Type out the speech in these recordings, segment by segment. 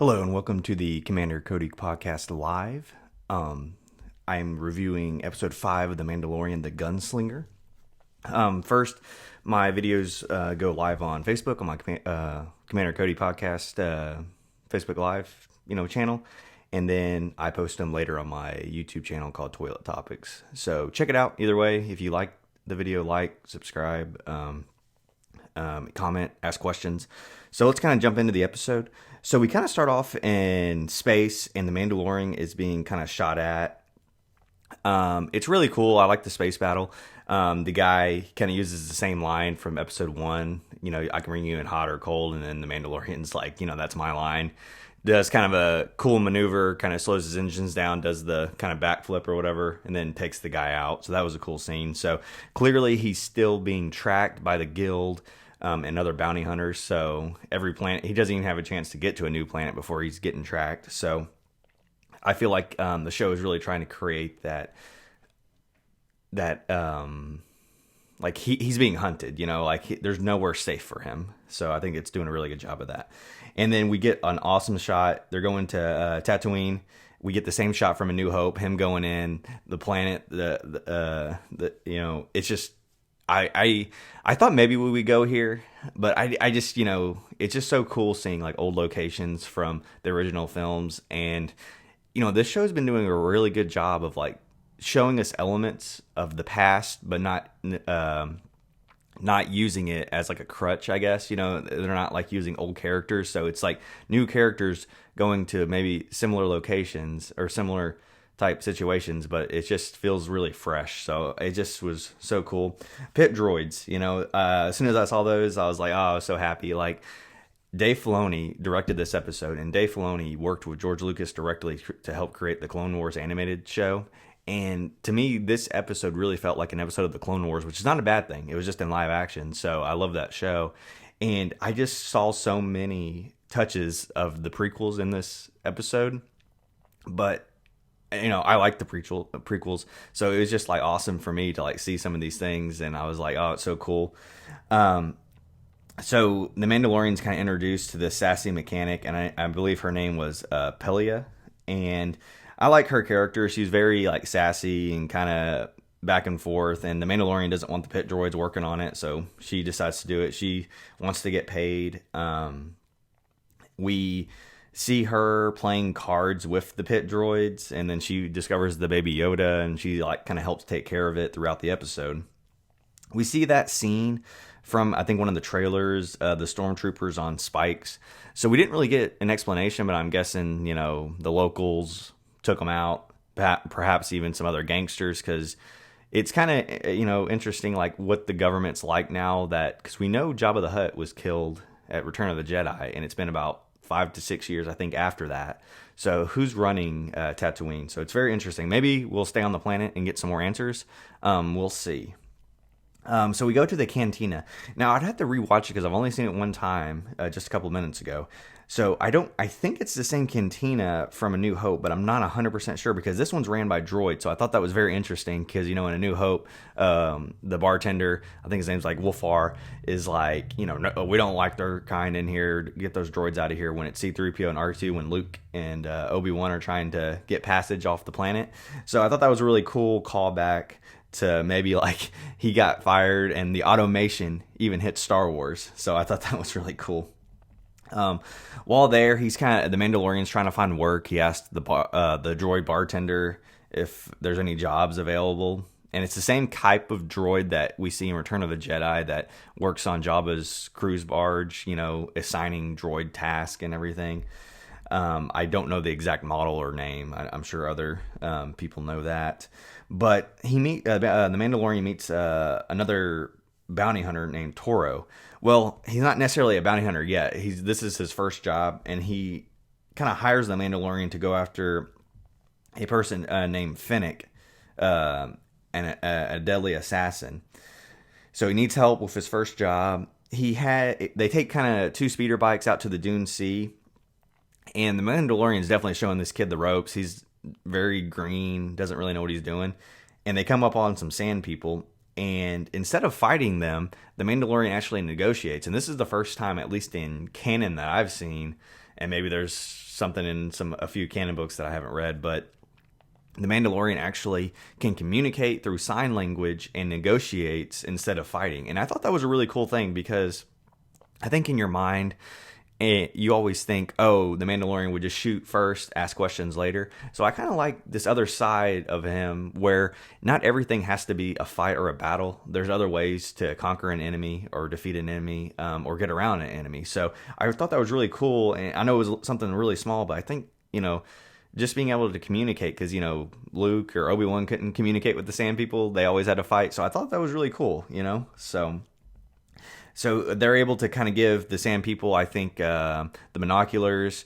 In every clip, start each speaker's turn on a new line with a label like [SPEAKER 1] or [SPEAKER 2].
[SPEAKER 1] Hello and welcome to the Commander Cody podcast live. I'm reviewing episode 5 of The Mandalorian, The Gunslinger. First, my videos go live on Facebook on my Commander Cody podcast Facebook Live channel, and then I post them later on my YouTube channel called Toilet Topics. So check it out. Either way, if you like the video, like, subscribe, comment, ask questions. So let's kind of jump into the episode. So we kind of start off in space, and the Mandalorian is being kind of shot at. It's really cool. I like the space battle. The guy kind of uses the same line from episode 1. I can bring you in hot or cold, and then the Mandalorian's like, that's my line. Does kind of a cool maneuver, kind of slows his engines down, does the kind of backflip or whatever, and then takes the guy out. So that was a cool scene. So clearly he's still being tracked by the guild and other bounty hunters. So every planet, he doesn't even have a chance to get to a new planet before he's getting tracked. So I feel like the show is really trying to create that like he's being hunted, there's nowhere safe for him. So I think it's doing a really good job of that. And then we get an awesome shot. They're going to Tatooine. We get the same shot from A New Hope, him going in the planet. It's just I thought maybe we would go here, but I just it's just so cool seeing like old locations from the original films. And this show's been doing a really good job of like showing us elements of the past, but not using it as like a crutch, I guess. They're not like using old characters, so it's like new characters going to maybe similar locations or similar type situations, but it just feels really fresh. So it just was so cool. Pit droids, as soon as I saw those, I was like, oh, I was so happy. Like, Dave Filoni directed this episode, and Dave Filoni worked with George Lucas directly to help create the Clone Wars animated show. And to me, this episode really felt like an episode of the Clone Wars, which is not a bad thing. It was just in live action, so I love that show. And I just saw so many touches of the prequels in this episode, but I like the prequels, so it was just like awesome for me to like see some of these things, and I was like, oh, it's so cool. So the Mandalorian's kind of introduced to this sassy mechanic, and I believe her name was Pelia, and I like her character. She's very like sassy and kind of back and forth, and the Mandalorian doesn't want the pit droids working on it, so she decides to do it. She wants to get paid. We see her playing cards with the pit droids, and then she discovers the baby Yoda, and she like kind of helps take care of it throughout the episode. We see that scene from, I think, one of the trailers, the stormtroopers on spikes. So we didn't really get an explanation, but I'm guessing the locals took them out, perhaps even some other gangsters, because it's kind of interesting like what the government's like now, that because we know Jabba the Hutt was killed at Return of the Jedi, and it's been about 5 to 6 years, I think, after that. So who's running Tatooine? So it's very interesting. Maybe we'll stay on the planet and get some more answers. We'll see. So we go to the cantina. Now, I'd have to rewatch it because I've only seen it one time, just a couple of minutes ago. So I think it's the same cantina from A New Hope, but I'm not 100% sure because this one's ran by droid. So I thought that was very interesting because, in A New Hope, the bartender, I think his name's like Wolfar, is like, no, we don't like their kind in here. Get those droids out of here, when it's C-3PO and R2, when Luke and Obi-Wan are trying to get passage off the planet. So I thought that was a really cool callback to maybe like he got fired and the automation even hit Star Wars. So I thought that was really cool. While there, the Mandalorian's trying to find work. He asked the droid bartender if there's any jobs available. And it's the same type of droid that we see in Return of the Jedi that works on Jabba's cruise barge, assigning droid tasks and everything. I don't know the exact model or name. I'm sure other people know that. But the Mandalorian meets another bounty hunter named Toro. Well, he's not necessarily a bounty hunter yet. This is his first job, and he kind of hires the Mandalorian to go after a person named Fennec, and a deadly assassin. So he needs help with his first job. They take kind of 2 speeder bikes out to the Dune Sea, and the Mandalorian's definitely showing this kid the ropes. He's very green, doesn't really know what he's doing, and they come up on some sand people. And instead of fighting them, the Mandalorian actually negotiates. And this is the first time, at least in canon that I've seen, and maybe there's something in a few canon books that I haven't read, but the Mandalorian actually can communicate through sign language and negotiates instead of fighting. And I thought that was a really cool thing, because I think in your mind, you always think, oh, the Mandalorian would just shoot first, ask questions later. So I kind of like this other side of him where not everything has to be a fight or a battle. There's other ways to conquer an enemy or defeat an enemy, or get around an enemy. So I thought that was really cool. And I know it was something really small, but I think, just being able to communicate, because, Luke or Obi-Wan couldn't communicate with the Sand People. They always had to fight. So I thought that was really cool, So they're able to kind of give the Sand People, I think, the binoculars,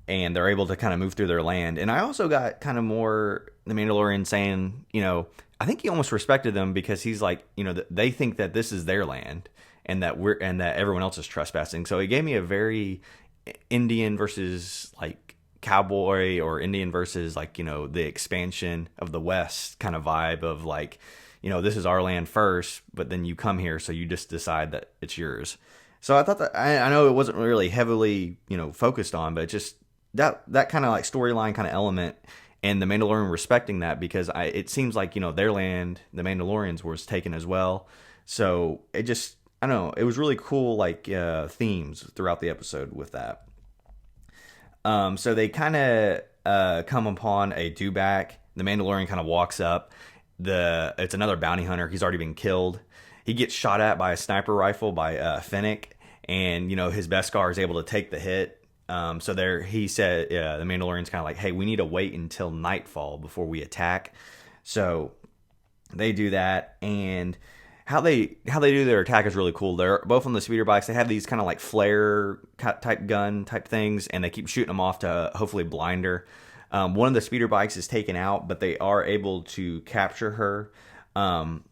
[SPEAKER 1] and they're able to kind of move through their land. And I also got kind of more the Mandalorian saying, I think he almost respected them, because he's like, they think that this is their land, and that everyone else is trespassing. So he gave me a very Indian versus like cowboy, or Indian versus like, the expansion of the West kind of vibe of like, this is our land first, but then you come here, so you just decide that it's yours. So I thought that, I know it wasn't really heavily, focused on, but just that kind of like storyline kind of element, and the Mandalorian respecting that, because it seems like, their land, the Mandalorians, was taken as well. So it just, I don't know, it was really cool, like themes throughout the episode with that. So they kind of come upon a dewback. The Mandalorian kind of walks up. It's another bounty hunter. He's already been killed. He gets shot at by a sniper rifle by Fennec, and his Beskar is able to take the hit. So there, he said, the Mandalorian's kind of like, hey, we need to wait until nightfall before we attack. So they do that, and how they do their attack is really cool. They're both on the speeder bikes. They have these kind of like flare type gun type things, and they keep shooting them off to hopefully blind her. One of the speeder bikes is taken out, but they are able to capture her. And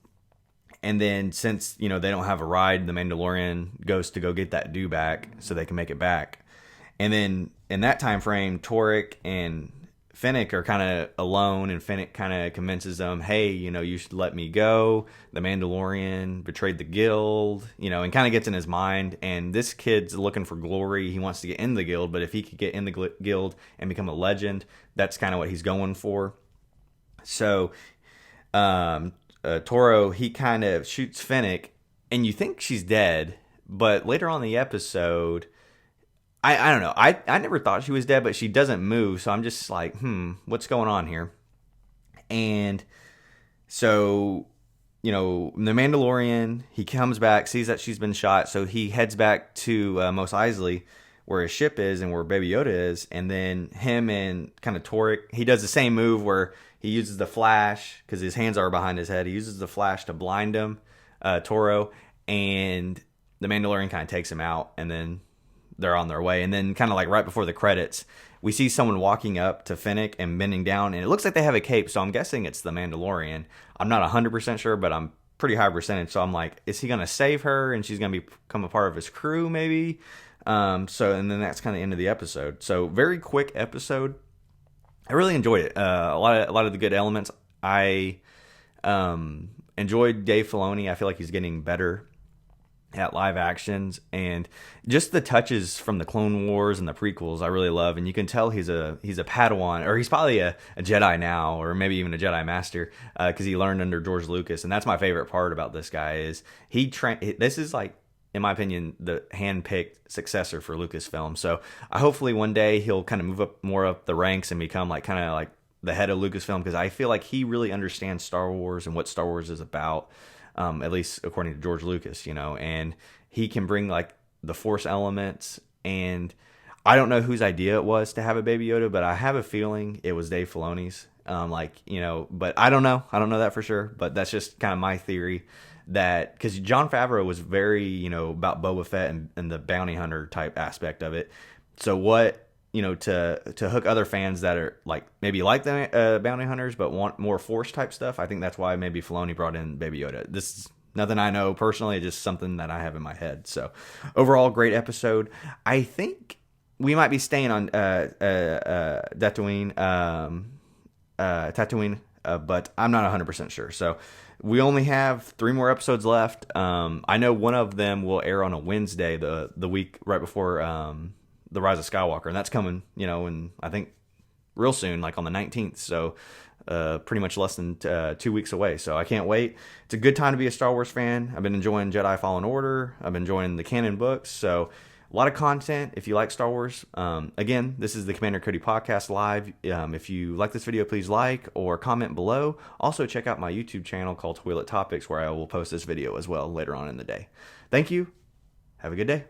[SPEAKER 1] then since, they don't have a ride, the Mandalorian goes to go get that dewback so they can make it back. And then in that time frame, Torek and Fennec are kind of alone, and Fennec kind of convinces them, hey, you should let me go. The Mandalorian betrayed the guild, and kind of gets in his mind. And this kid's looking for glory. He wants to get in the guild, but if he could get in the guild and become a legend, that's kind of what he's going for. So Toro, he kind of shoots Fennec, and you think she's dead, but later on in the episode, I don't know. I never thought she was dead, but she doesn't move. So I'm just like, what's going on here? And so, the Mandalorian, he comes back, sees that she's been shot. So he heads back to Mos Eisley, where his ship is and where Baby Yoda is. And then him and kind of Torek, he does the same move where he uses the flash, because his hands are behind his head. He uses the flash to blind him, Toro. And the Mandalorian kind of takes him out, and then they're on their way. And then kind of like right before the credits, we see someone walking up to Fennec and bending down, and it looks like they have a cape, so I'm guessing it's the Mandalorian. I'm not 100% sure, but I'm pretty high percentage, so I'm like, is he going to save her and she's going to become a part of his crew maybe? And then that's kind of the end of the episode. So very quick episode. I really enjoyed it. A lot of the good elements. I enjoyed Dave Filoni. I feel like he's getting better at live actions, and just the touches from the Clone Wars and the prequels I really love. And you can tell he's a Padawan, or he's probably a Jedi now, or maybe even a Jedi Master, because he learned under George Lucas. And that's my favorite part about this guy is this is like, in my opinion, the hand-picked successor for Lucasfilm. So hopefully one day he'll kind of move more up the ranks and become like kind of like the head of Lucasfilm, because I feel like he really understands Star Wars and what Star Wars is about. At least according to George Lucas, and he can bring like the Force elements. And I don't know whose idea it was to have a Baby Yoda, but I have a feeling it was Dave Filoni's. But I don't know. I don't know that for sure, but that's just kind of my theory, that because Jon Favreau was very, about Boba Fett and the bounty hunter type aspect of it. So what, to hook other fans that are like maybe like the bounty hunters but want more Force type stuff, I think that's why maybe Filoni brought in Baby Yoda. This is nothing I know personally, just something that I have in my head. So overall, great episode. I think we might be staying on Tatooine, but I'm not 100% sure. So we only have 3 more episodes left. I know one of them will air on a Wednesday, the week right before The Rise of Skywalker, and that's coming, and I think real soon, like on the 19th. So pretty much less than 2 weeks away. So I can't wait. It's a good time to be a Star Wars fan. I've been enjoying Jedi Fallen Order. I've been enjoying the canon books. So a lot of content if you like Star Wars. Again, this is the Commander Cody Podcast Live. If you like this video, please like or comment below. Also, check out my YouTube channel called Toilet Topics, where I will post this video as well later on in the day. Thank you. Have a good day.